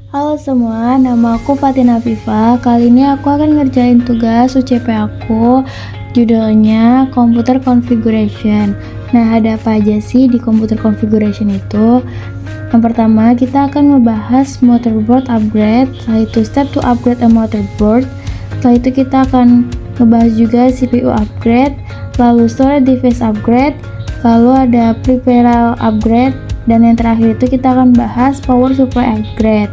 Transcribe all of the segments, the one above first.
Halo semua, nama aku Fatina Viva. Kali ini aku akan ngerjain tugas UCP aku. Judulnya Computer Configuration. Nah, ada apa aja sih di Computer Configuration itu? Yang pertama, kita akan membahas motherboard upgrade, yaitu step to upgrade a motherboard. Setelah itu kita akan ngebahas juga CPU upgrade, lalu storage device upgrade, lalu ada peripheral upgrade, dan yang terakhir itu kita akan bahas power supply upgrade.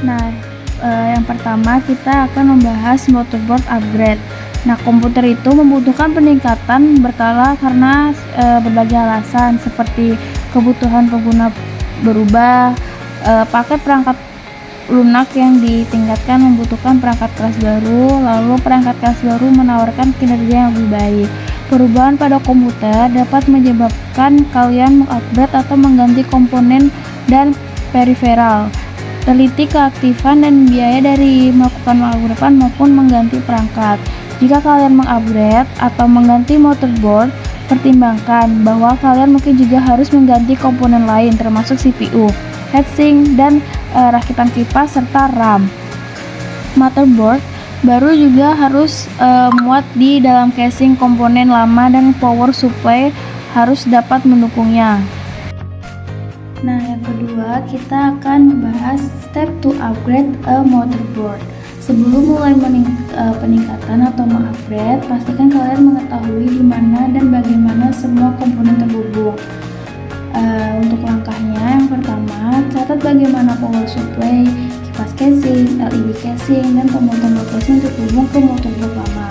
Nah, yang pertama kita akan membahas motherboard upgrade. Nah, komputer itu membutuhkan peningkatan berkala karena berbagai alasan seperti kebutuhan pengguna berubah, paket perangkat lunak yang ditingkatkan membutuhkan perangkat kelas baru, lalu perangkat kelas baru menawarkan kinerja yang lebih baik. Perubahan pada komputer dapat menyebabkan kalian mengupgrade atau mengganti komponen dan peripheral. Teliti keaktifan dan biaya dari melakukan pengupgradean maupun mengganti perangkat. Jika kalian mengupgrade atau mengganti motherboard, pertimbangkan bahwa kalian mungkin juga harus mengganti komponen lain termasuk CPU, heatsink, dan rakitan kipas serta RAM. Motherboard baru juga harus muat di dalam casing komponen lama dan power supply harus dapat mendukungnya. Nah, yang kedua kita akan membahas step to upgrade a motherboard. Sebelum mulai peningkatan atau mengupgrade, pastikan kalian mengetahui di mana dan bagaimana semua komponen terhubung. Untuk langkahnya, yang pertama, catat bagaimana power supply, kipas casing, LED casing, dan pemotor casing terhubung ke motherboard lama.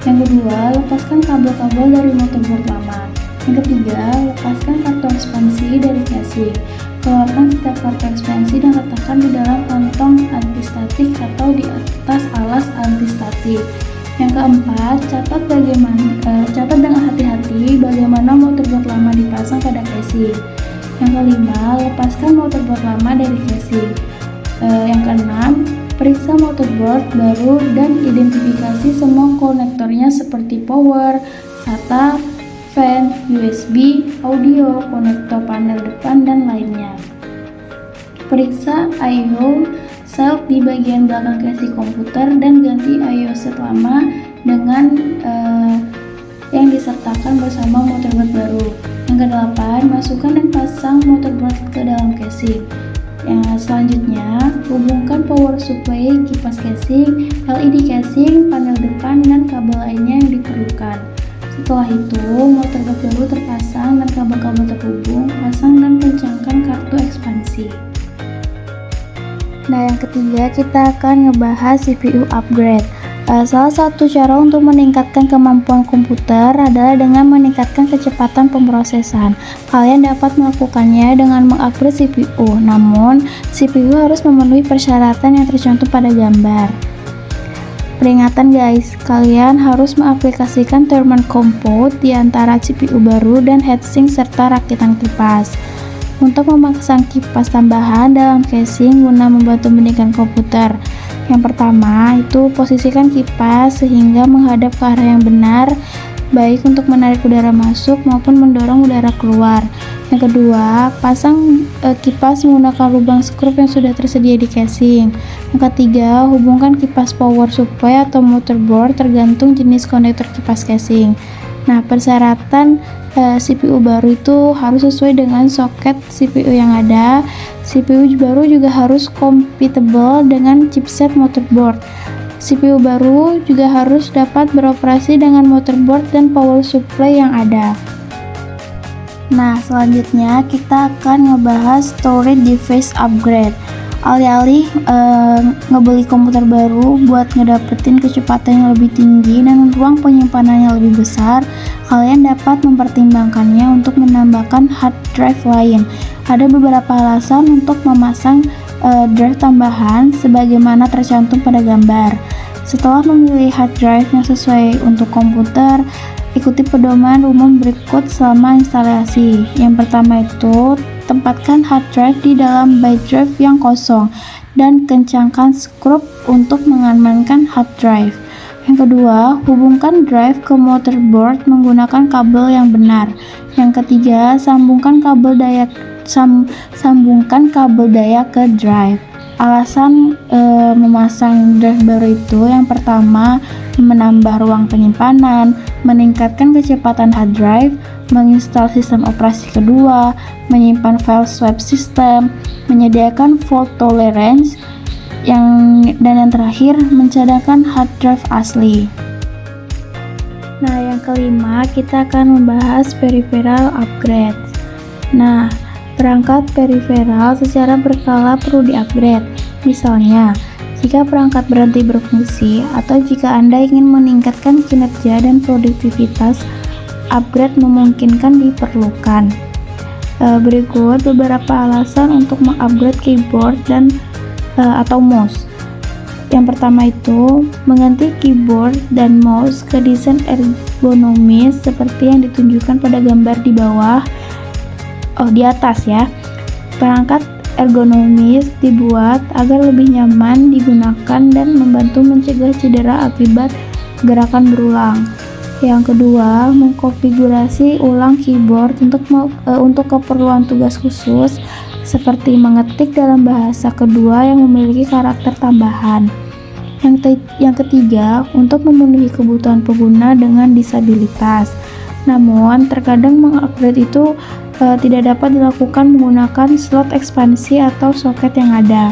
Yang kedua, lepaskan kabel-kabel dari motherboard lama. Yang ketiga, lepaskan kartu ekspansi dari casing. Keluarkan setiap kartu ekspansi dan letakkan di dalam kantong antistatik atau di atas alas antistatik. Yang keempat, catat dengan hati-hati bagaimana motherboard lama dipasang pada casing. Yang kelima, lepaskan motherboard lama dari casing. Yang keenam, periksa motherboard baru dan identifikasi semua konektornya seperti power, SATA, fan, USB, audio, konektor panel depan, dan lainnya. Periksa I/O shelf di bagian belakang casing komputer dan ganti I/O set lama dengan yang disertakan bersama motherboard baru. Yang kedelapan, masukkan dan pasang motherboard ke dalam casing. Selanjutnya, hubungkan power supply, kipas casing, LED casing, panel depan, dan kabel lainnya yang diperlukan. Setelah itu, motherboard baru terpasang dan kabel-kabel terhubung, pasang dan kencangkan kartu ekspansi. Nah, yang ketiga kita akan ngebahas CPU upgrade. Salah satu cara untuk meningkatkan kemampuan komputer adalah dengan meningkatkan kecepatan pemrosesan. Kalian dapat melakukannya dengan mengupgrade CPU, namun CPU harus memenuhi persyaratan yang tercantum pada gambar. Peringatan guys, kalian harus mengaplikasikan Thermal Compute di antara CPU baru dan heatsink serta rakitan kipas. Untuk memasang kipas tambahan dalam casing guna membantu mendinginkan komputer. Yang pertama, itu posisikan kipas sehingga menghadap ke arah yang benar, baik untuk menarik udara masuk maupun mendorong udara keluar. Yang kedua, pasang kipas menggunakan lubang skrup yang sudah tersedia di casing. Yang ketiga, hubungkan kipas power supply atau motherboard tergantung jenis konektor kipas casing. Nah, persyaratan CPU baru itu harus sesuai dengan soket CPU yang ada. CPU baru juga harus compatible dengan chipset motherboard. CPU baru juga harus dapat beroperasi dengan motherboard dan power supply yang ada. Nah, selanjutnya kita akan ngebahas storage device upgrade. Alih-alih ngebeli komputer baru buat ngedapetin kecepatan yang lebih tinggi dan ruang penyimpanan yang lebih besar, kalian dapat mempertimbangkannya untuk menambahkan hard drive lain. Ada beberapa alasan untuk memasang drive tambahan sebagaimana tercantum pada gambar. Setelah memilih hard drive yang sesuai untuk komputer, ikuti pedoman umum berikut selama instalasi. Yang pertama itu, tempatkan hard drive di dalam by drive yang kosong dan kencangkan skrup untuk mengamankan hard drive. Yang kedua, hubungkan drive ke motherboard menggunakan kabel yang benar. Yang ketiga, sambungkan kabel daya ke drive. Alasan memasang drive baru itu yang pertama, menambah ruang penyimpanan, meningkatkan kecepatan hard drive, menginstal sistem operasi kedua, menyimpan file swap system, menyediakan fault tolerance, dan yang terakhir, mencadangkan hard drive asli. Nah, yang kelima, kita akan membahas peripheral upgrade. Nah, perangkat peripheral secara berkala perlu di-upgrade. Misalnya, jika perangkat berhenti berfungsi atau jika Anda ingin meningkatkan kinerja dan produktivitas, upgrade memungkinkan diperlukan. Berikut beberapa alasan untuk mengupgrade keyboard dan atau mouse. Yang pertama itu, mengganti keyboard dan mouse ke desain ergonomis seperti yang ditunjukkan pada gambar di atas ya. Perangkat ergonomis dibuat agar lebih nyaman digunakan dan membantu mencegah cedera akibat gerakan berulang. Yang kedua, mengkonfigurasi ulang keyboard untuk keperluan tugas khusus seperti mengetik dalam bahasa kedua yang memiliki karakter tambahan. Yang ketiga, untuk memenuhi kebutuhan pengguna dengan disabilitas. Namun, terkadang mengupgrade itu tidak dapat dilakukan menggunakan slot ekspansi atau soket yang ada.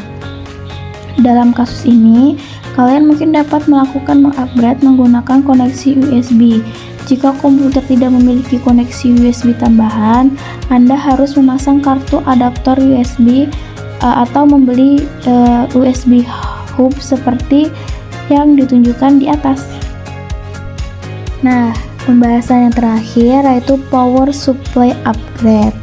Dalam kasus ini, kalian mungkin dapat melakukan mengupgrade menggunakan koneksi USB. Jika komputer tidak memiliki koneksi USB tambahan, Anda harus memasang kartu adaptor USB atau membeli USB hub seperti yang ditunjukkan di atas. Nah, pembahasan yang terakhir yaitu power supply upgrade.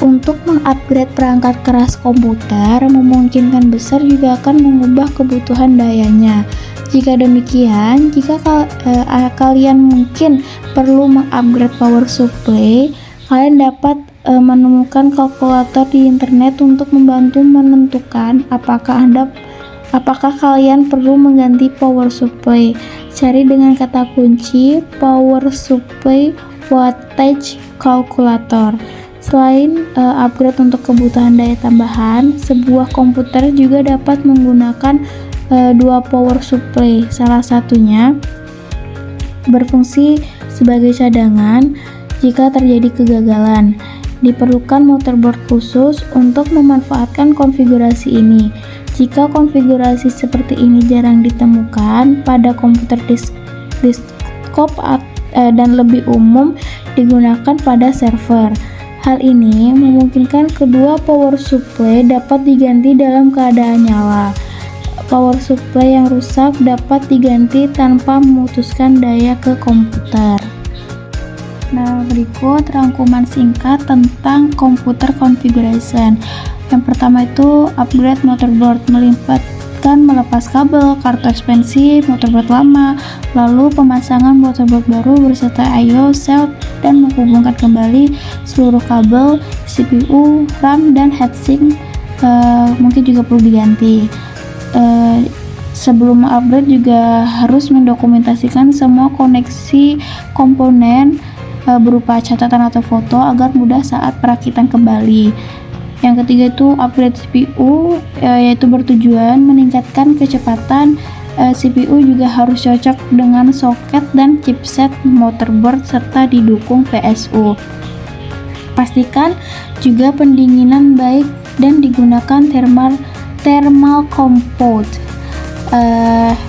Untuk mengupgrade perangkat keras komputer memungkinkan besar juga akan mengubah kebutuhan dayanya. Jika demikian, jika kalian mungkin perlu mengupgrade power supply, kalian dapat menemukan kalkulator di internet untuk membantu menentukan apakah kalian perlu mengganti power supply. Cari dengan kata kunci power supply wattage calculator. Selain upgrade untuk kebutuhan daya tambahan, sebuah komputer juga dapat menggunakan dua power supply. Salah satunya berfungsi sebagai cadangan jika terjadi kegagalan. Diperlukan motherboard khusus untuk memanfaatkan konfigurasi ini. Jika konfigurasi seperti ini jarang ditemukan pada komputer desktop dan lebih umum digunakan pada server. Hal ini memungkinkan kedua power supply dapat diganti dalam keadaan nyala. Power supply yang rusak dapat diganti tanpa memutuskan daya ke komputer. Nah, berikut rangkuman singkat tentang computer configuration. Yang pertama itu upgrade motherboard, melepas kabel, kartu ekspansi motherboard lama, lalu pemasangan motherboard baru beserta I/O cell dan menghubungkan kembali seluruh kabel, CPU, RAM, dan heatsink mungkin juga perlu diganti. Sebelum upgrade juga harus mendokumentasikan semua koneksi komponen berupa catatan atau foto agar mudah saat perakitan kembali. Yang ketiga itu upgrade CPU, yaitu bertujuan meningkatkan kecepatan. CPU juga harus cocok dengan soket dan chipset motherboard serta didukung PSU. Pastikan juga pendinginan baik dan digunakan thermal comfort.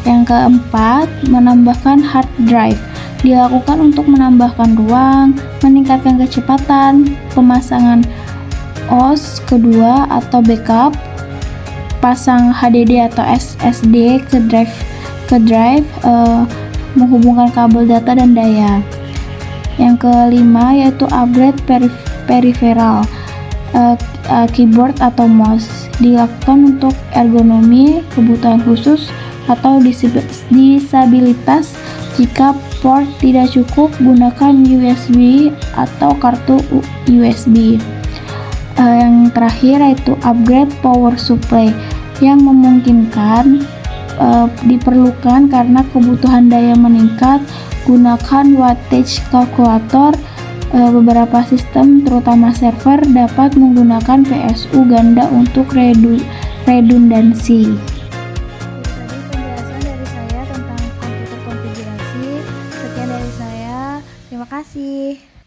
Yang keempat, menambahkan hard drive. Dilakukan untuk menambahkan ruang, meningkatkan kecepatan, pemasangan OS kedua atau backup, pasang HDD atau SSD ke drive, menghubungkan kabel data dan daya. Yang kelima yaitu upgrade peripheral, keyboard atau mouse. Dilakukan untuk ergonomi, kebutuhan khusus, atau disabilitas. Jika port tidak cukup, gunakan USB atau kartu USB. Yang terakhir yaitu upgrade power supply yang memungkinkan diperlukan karena kebutuhan daya meningkat. Gunakan wattage calculator beberapa sistem terutama server dapat menggunakan PSU ganda untuk redundansi. Jadi tadi penjelasan dari saya tentang komputer konfigurasi. Sekian dari saya. Terima kasih.